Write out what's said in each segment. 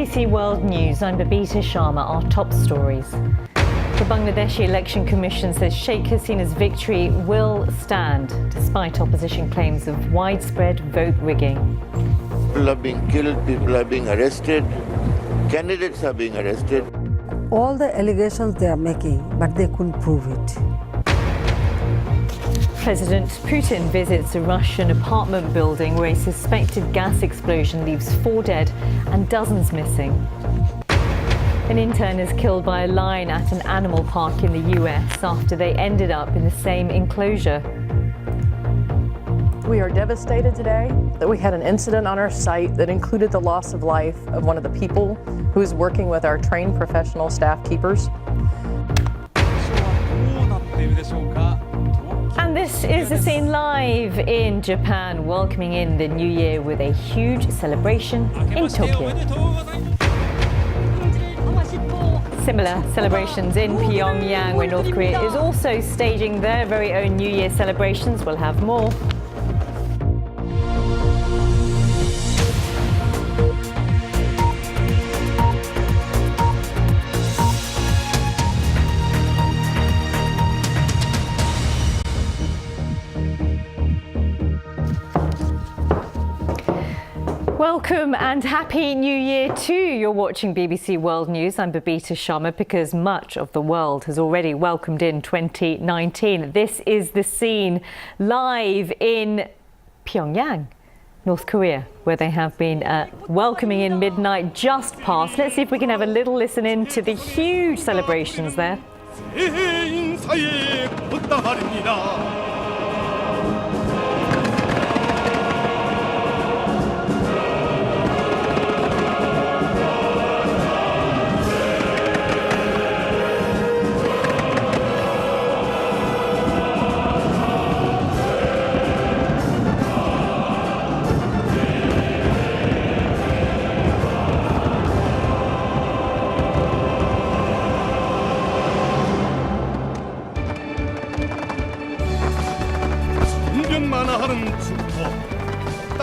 BBC World News, I'm Babita, Sharma. Our top stories. The Bangladeshi Election Commission says Sheikh Hasina's victory will stand despite opposition claims of widespread vote rigging. People are being killed, people are being arrested, candidates are being arrested. All the allegations they are making, but they couldn't prove it. President Putin visits a Russian apartment building where a suspected gas explosion leaves 4 dead and dozens missing. An intern is killed by a lion at an animal park in the US after they ended up in the same enclosure. We are devastated today that we had an incident on our site that included the loss of life of one of the people who is working with our trained professional staff keepers. And this is the scene live in Japan, welcoming in the new year with a huge celebration in Tokyo. Similar celebrations in Pyongyang, where North Korea is also staging their very own New Year celebrations. We'll have more. Welcome and Happy New Year too. You're watching BBC World News. I'm Babita Sharma, because much of the world has already welcomed in 2019. This is the scene live in Pyongyang, North Korea, where they have been welcoming in midnight just past. Let's see if we can have a little listen in to the huge celebrations there.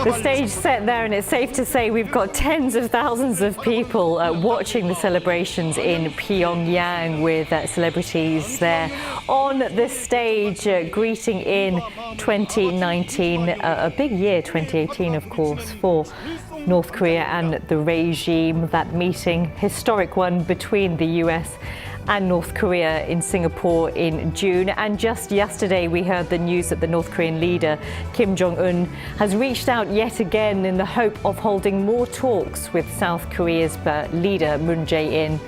The stage set there, and it's safe to say we've got tens of thousands of people watching the celebrations in Pyongyang, with celebrities there on the stage greeting in 2019. A big year, 2018, of course, for North Korea and the regime. That meeting, historic one between the US and North Korea in Singapore in June. And just yesterday we heard the news that the North Korean leader Kim Jong-un has reached out yet again in the hope of holding more talks with South Korea's leader Moon Jae-in.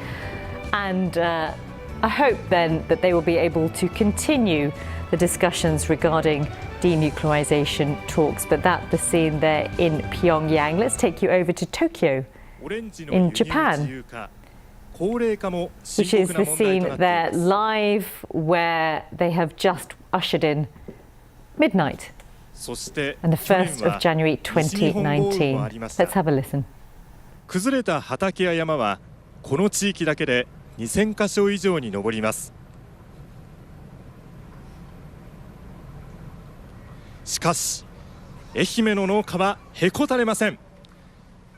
And I hope then that they will be able to continue the discussions regarding denuclearization talks. But that's the scene there in Pyongyang. Let's take you over to Tokyo in Japan, which is the scene there live, where they have just ushered in midnight and the 1st of January 2019. Let's have a listen. 崩れた畑や山はこの地域だけで2000カ所以上に上ります。しかし愛媛の農家はへこたれません。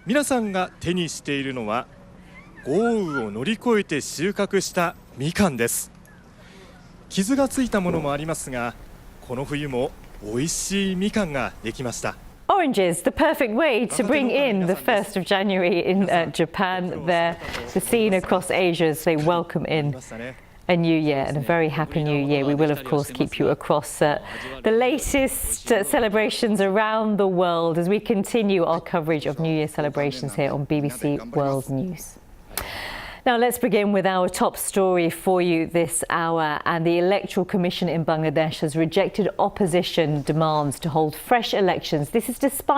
皆さんが手にしているのは豪雨を乗り越えて収穫したみかんです。傷がついたものもありますが、この冬も美味しいみかんができました。 Oranges, the perfect way to bring in the 1st of January in Japan. There, the scene across Asia as they welcome in a new year, and a very happy new year. We will, of course, keep you across the latest celebrations around the world as we continue our coverage of New Year celebrations here on BBC World News. Now let's begin with our top story for you this hour. And the Electoral Commission in Bangladesh has rejected opposition demands to hold fresh elections. This is despite